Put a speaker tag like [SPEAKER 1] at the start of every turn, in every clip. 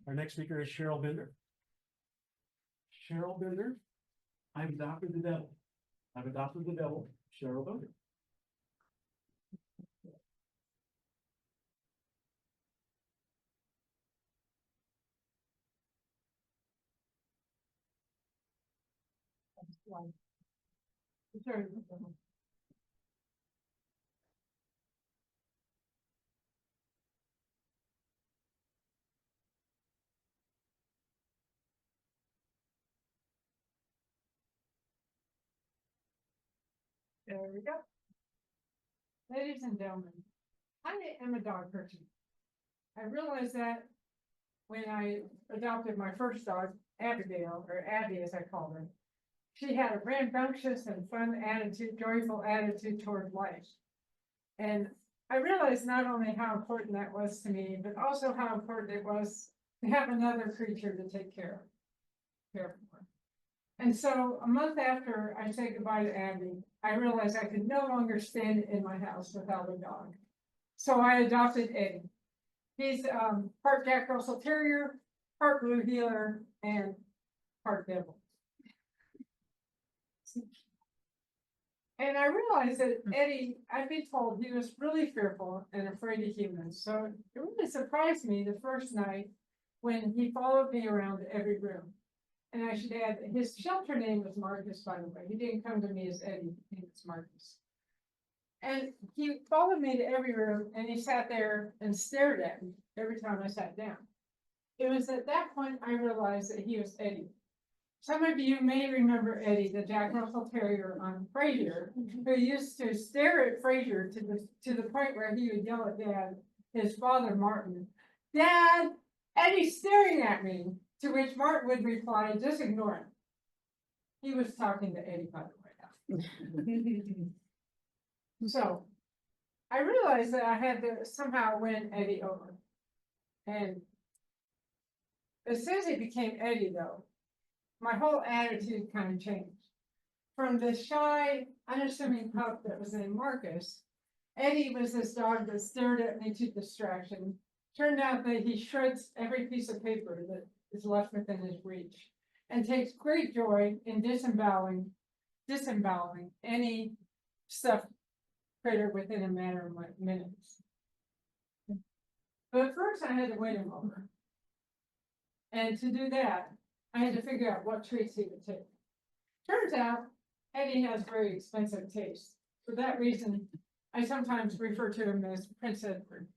[SPEAKER 1] Our next speaker is Cheryl Bender. Cheryl Bender, I've adopted the devil. I've adopted the devil, Cheryl Bender.
[SPEAKER 2] There we go. Ladies and gentlemen, I am a dog person. I realized that when I adopted my first dog, Abigail, or Abby as I call her. She had a rambunctious and fun attitude, joyful attitude toward life. And I realized not only how important that was to me, but also how important it was to have another creature to take care for. And so a month after I said goodbye to Abby, I realized I could no longer stand in my house without a dog. So I adopted Eddie. He's part Jack Russell Terrier, part Blue Heeler, and part Devil. And I realized that Eddie, I'd been told he was really fearful and afraid of humans. So it really surprised me the first night when he followed me around every room. And I should add, his shelter name was Marcus, by the way. He didn't come to me as Eddie, he was Marcus. And he followed me to every room and he sat there and stared at me every time I sat down. It was at that point I realized that he was Eddie. Some of you may remember Eddie, the Jack Russell Terrier on Frasier, who used to stare at Frasier to the point where he would yell at Dad, his father Martin, "Dad, Eddie's staring at me," to which Martin would reply, "Just ignore him." He was talking to Eddie, by the way. So I realized that I had to somehow win Eddie over. And as soon as he became Eddie, though, my whole attitude kind of changed. From the shy, unassuming pup that was named Marcus, Eddie was this dog that stared at me to distraction. Turned out that he shreds every piece of paper that is left within his reach and takes great joy in disemboweling any stuffed critter within a matter of minutes. But first I had to win him over. And to do that, I had to figure out what treats he would take. Turns out, Eddie has very expensive taste. For that reason, I sometimes refer to him as Prince Edward.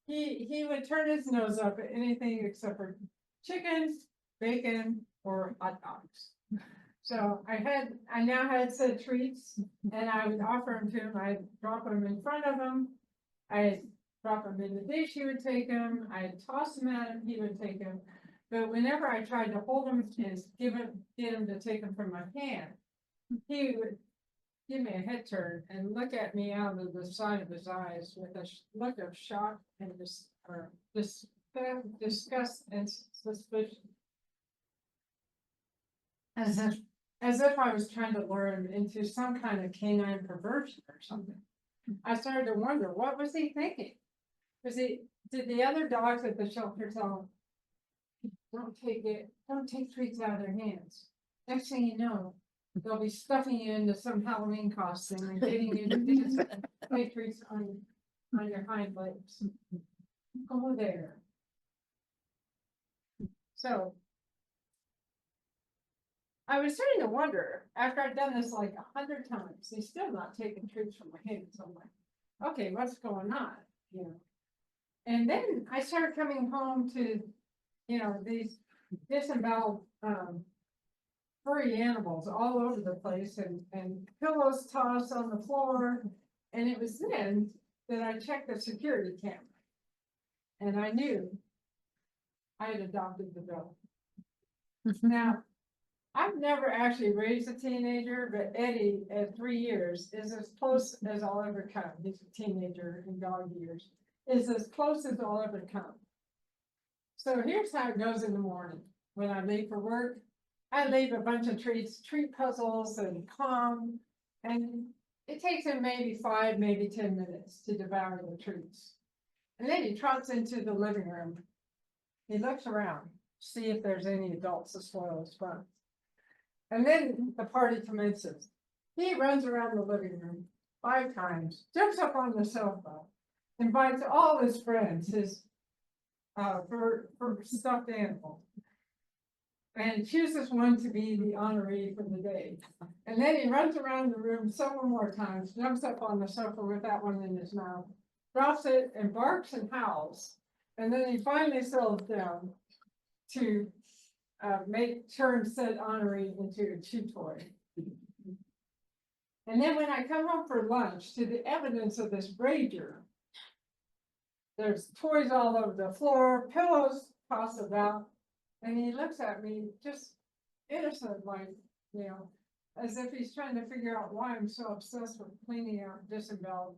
[SPEAKER 2] He would turn his nose up at anything except for chicken, bacon, or hot dogs. So I now had said treats, and I would offer them to him. I'd drop them in front of him. I'd drop them in the dish, he would take them. I'd toss them at him, he would take them. But whenever I tried to hold him and get him to take them from my hand, he would give me a head turn and look at me out of the side of his eyes with a look of shock and disgust and suspicion. As if I was trying to lure him into some kind of canine perversion or something. I started to wonder, what was he thinking? Did the other dogs at the shelter tell him, don't take treats out of their hands. Next thing you know, they'll be stuffing you into some Halloween costume and getting you to take treats on your hind legs. Go there. So I was starting to wonder, after I'd done this like 100 times, he's still not taking treats from my hands. I'm like, okay, what's going on? You know. And then I started coming home to, these disemboweled furry animals all over the place and pillows tossed on the floor. And it was then that I checked the security camera. And I knew I had adopted the dog. Now, I've never actually raised a teenager, but Eddie at 3 years is as close as I'll ever come. He's a teenager in dog years, is as close as I'll ever come. So here's how it goes in the morning. When I leave for work, I leave a bunch of treat puzzles and calm, and it takes him maybe 5, maybe 10 minutes to devour the treats. And then he trots into the living room he looks around, see if there's any adults to spoil his fun. And then the party commences. He runs around the living room 5 times, jumps up on the sofa, invites all his friends, his for stuffed animals, and chooses one to be the honoree for the day. And then he runs around the room several more times, jumps up on the sofa with that one in his mouth, drops it and barks and howls. And then he finally settles down to turn said honoree into a chew toy. And then when I come home for lunch, to the evidence of this rager, there's toys all over the floor, pillows tossed about, and he looks at me just innocent, like, as if he's trying to figure out why I'm so obsessed with cleaning out disemboweled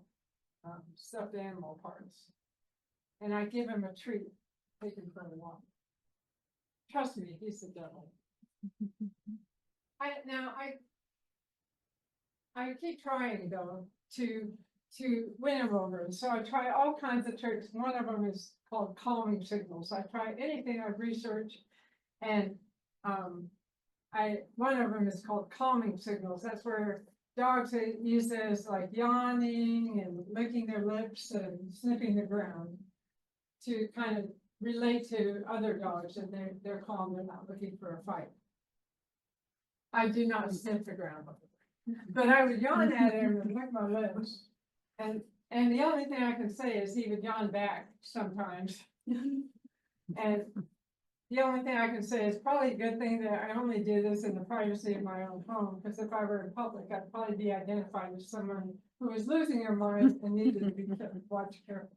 [SPEAKER 2] stuffed animal parts. And I give him a treat, take him for a walk. Trust me, he's the devil. I keep trying though to win him over. So I try all kinds of tricks. One of them is called calming signals. I try anything I've researched, and one of them is called calming signals. That's where dogs use this like yawning and licking their lips and sniffing the ground to kind of relate to other dogs that they're calm, they're not looking for a fight. I do not sniff the ground, but I would yawn at him and lick my lips. And the only thing I can say is he would yawn back sometimes. And the only thing I can say is probably a good thing that I only do this in the privacy of my own home, because if I were in public, I'd probably be identified as someone who was losing their mind and needed to be watched carefully.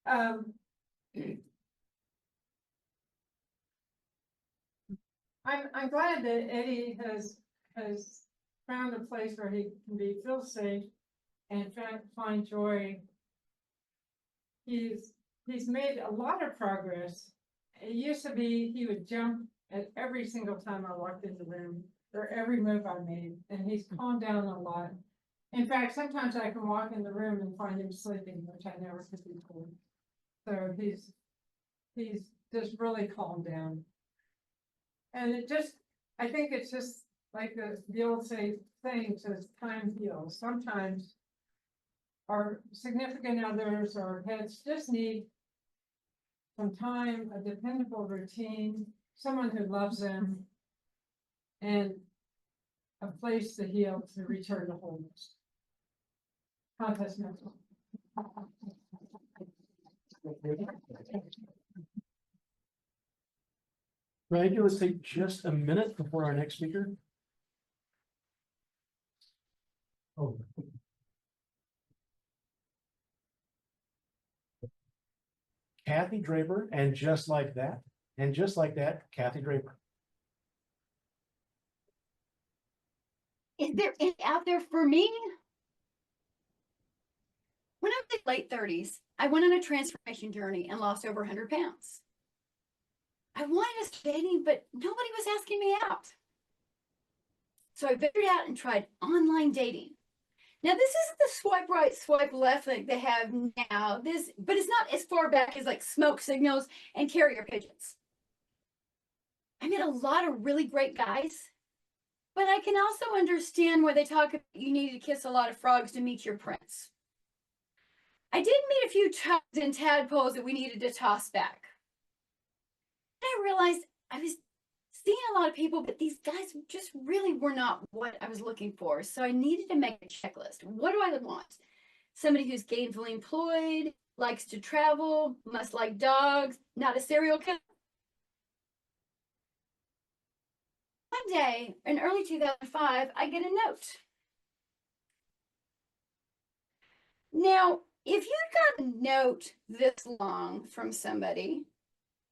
[SPEAKER 2] I'm glad that Eddie has found a place where he can feel safe and find joy. He's made a lot of progress. It used to be he would jump at every single time I walked in the room or every move I made, and he's calmed down a lot. In fact, sometimes I can walk in the room and find him sleeping, which I never could before. So he's just really calmed down. And I think it's just like the old saying says, time heals. Sometimes our significant others or pets just need some time, a dependable routine, someone who loves them, and a place to heal, to return to wholeness. Contest mental.
[SPEAKER 1] Randy, let's take just a minute before our next speaker. Oh. Kathy Draper, and just like that, Kathy Draper.
[SPEAKER 3] Is there any out there for me? When I was in late 30s, I went on a transformation journey and lost over 100 pounds. I wanted to start dating, but nobody was asking me out. So I ventured out and tried online dating. Now, this isn't the swipe right, swipe left like they have now. But it's not as far back as like smoke signals and carrier pigeons. I met a lot of really great guys, but I can also understand where they talk about you need to kiss a lot of frogs to meet your prince. I did meet a few toads and tadpoles that we needed to toss back. I realized I was seeing a lot of people, but these guys just really were not what I was looking for. So I needed to make a checklist. What do I want? Somebody who's gainfully employed, likes to travel, must like dogs, not a serial killer. One day, in early 2005, I get a note. Now, if you'd got a note this long from somebody,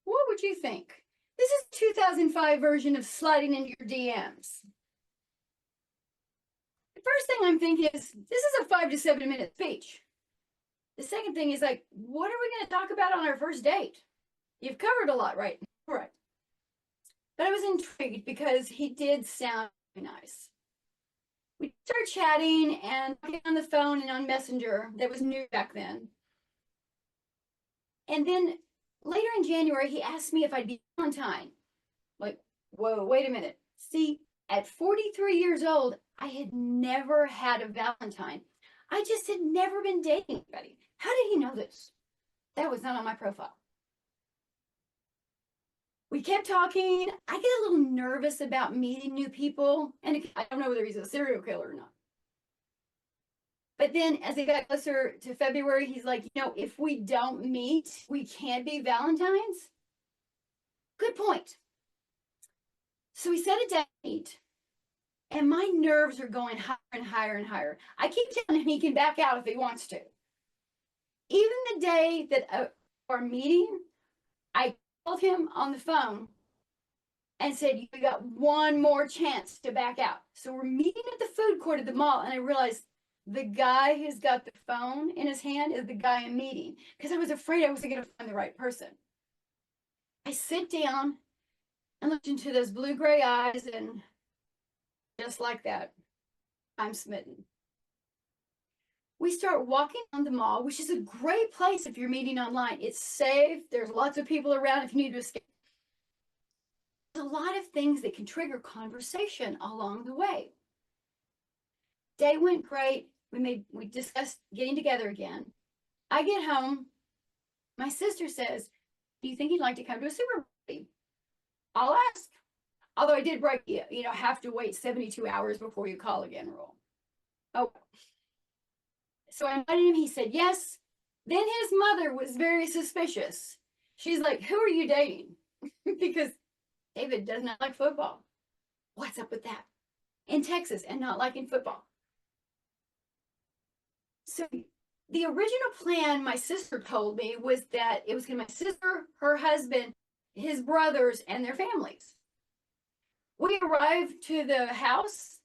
[SPEAKER 3] what would you think? This is 2005 version of sliding into your DMs. The first thing I'm thinking is, this is a 5 to 7 minute speech. The second thing is like, what are we going to talk about on our first date? You've covered a lot, right? Right. But I was intrigued because he did sound nice. We started chatting and talking on the phone and on Messenger. That was new back then. And then later in January, he asked me if I'd be Valentine. Like, whoa, wait a minute. See, at 43 years old, I had never had a Valentine. I just had never been dating anybody. How did he know this? That was not on my profile. We kept talking. I get a little nervous about meeting new people. And I don't know whether he's a serial killer or not. But then as it got closer to February, he's like, if we don't meet, we can't be Valentines. Good point. So we set a date, and my nerves are going higher and higher and higher. I keep telling him he can back out if he wants to. Even the day that our meeting, I called him on the phone and said, you got one more chance to back out. So we're meeting at the food court at the mall, and I realized the guy who's got the phone in his hand is the guy I'm meeting, because I was afraid I wasn't going to find the right person. I sit down and look into those blue-gray eyes, and just like that, I'm smitten. We start walking on the mall, which is a great place if you're meeting online. It's safe. There's lots of people around if you need to escape. There's a lot of things that can trigger conversation along the way. Day went great. We discussed getting together again. I get home. My sister says, do you think you'd like to come to a super party? I'll ask. Although I did break, have to wait 72 hours before you call again rule. Oh. So I invited him. He said yes. Then his mother was very suspicious. She's like, who are you dating? Because David does not like football. What's up with that? In Texas and not liking football. So the original plan my sister told me was that it was going to be my sister, her husband, his brothers, and their families. We arrived to the house,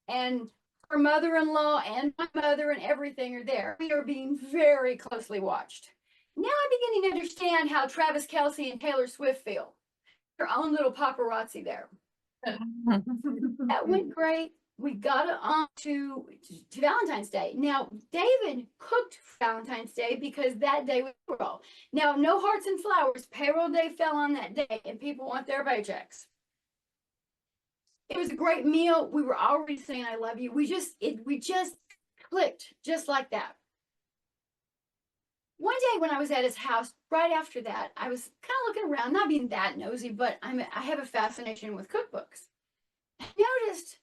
[SPEAKER 3] and her mother-in-law and my mother and everything are there. We are being very closely watched. Now I'm beginning to understand how Travis Kelce and Taylor Swift feel. Their own little paparazzi there. That went great. We got on to Valentine's Day. Now, David cooked Valentine's Day because that day was payroll. Now, no hearts and flowers. Payroll day fell on that day, and people want their paychecks. It was a great meal. We were already saying I love you. We just clicked just like that. One day when I was at his house, right after that, I was kind of looking around, not being that nosy, but I have a fascination with cookbooks. I noticed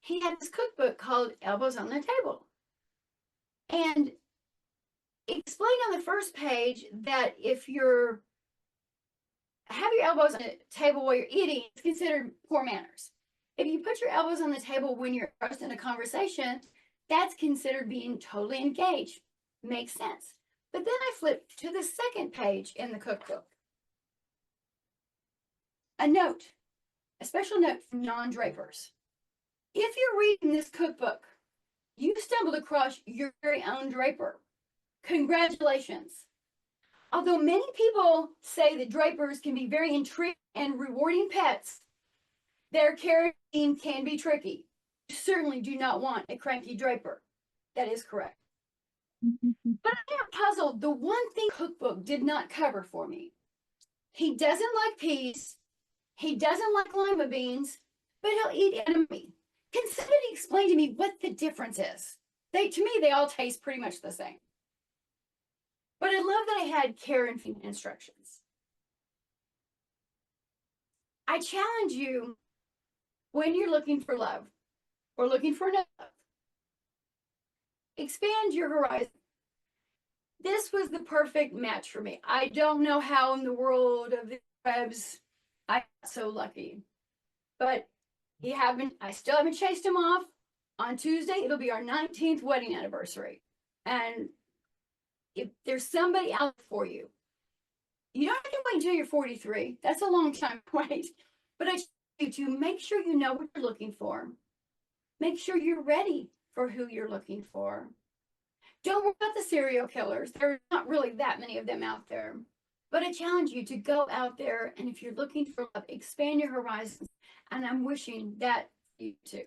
[SPEAKER 3] he had this cookbook called Elbows on the Table. And it explained on the first page that if have your elbows on the table while you're eating, it's considered poor manners. If you put your elbows on the table when you're in a conversation, that's considered being totally engaged. Makes sense. But then I flipped to the second page in the cookbook. A special note from non-Drapers. If you're reading this cookbook, you stumbled across your very own Draper. Congratulations. Although many people say that Drapers can be very intriguing and rewarding pets, their caring can be tricky. You certainly do not want a cranky Draper. That is correct. But I am puzzled. The one thing cookbook did not cover for me. He doesn't like peas. He doesn't like lima beans, but he'll eat edamame. Can somebody explain to me what the difference is? To me, they all taste pretty much the same. But I love that I had care and feeding instructions. I challenge you when you're looking for love or looking for love. Expand your horizon. This was the perfect match for me. I don't know how in the world of the webs I got so lucky, but I still haven't chased him off. On Tuesday, it'll be our 19th wedding anniversary. And if there's somebody out for you, you don't have to wait until you're 43. That's a long time to wait. But I tell you to make sure you know what you're looking for. Make sure you're ready for who you're looking for. Don't worry about the serial killers. There are not really that many of them out there. But I challenge you to go out there, and if you're looking for love, expand your horizons. And I'm wishing that for you too.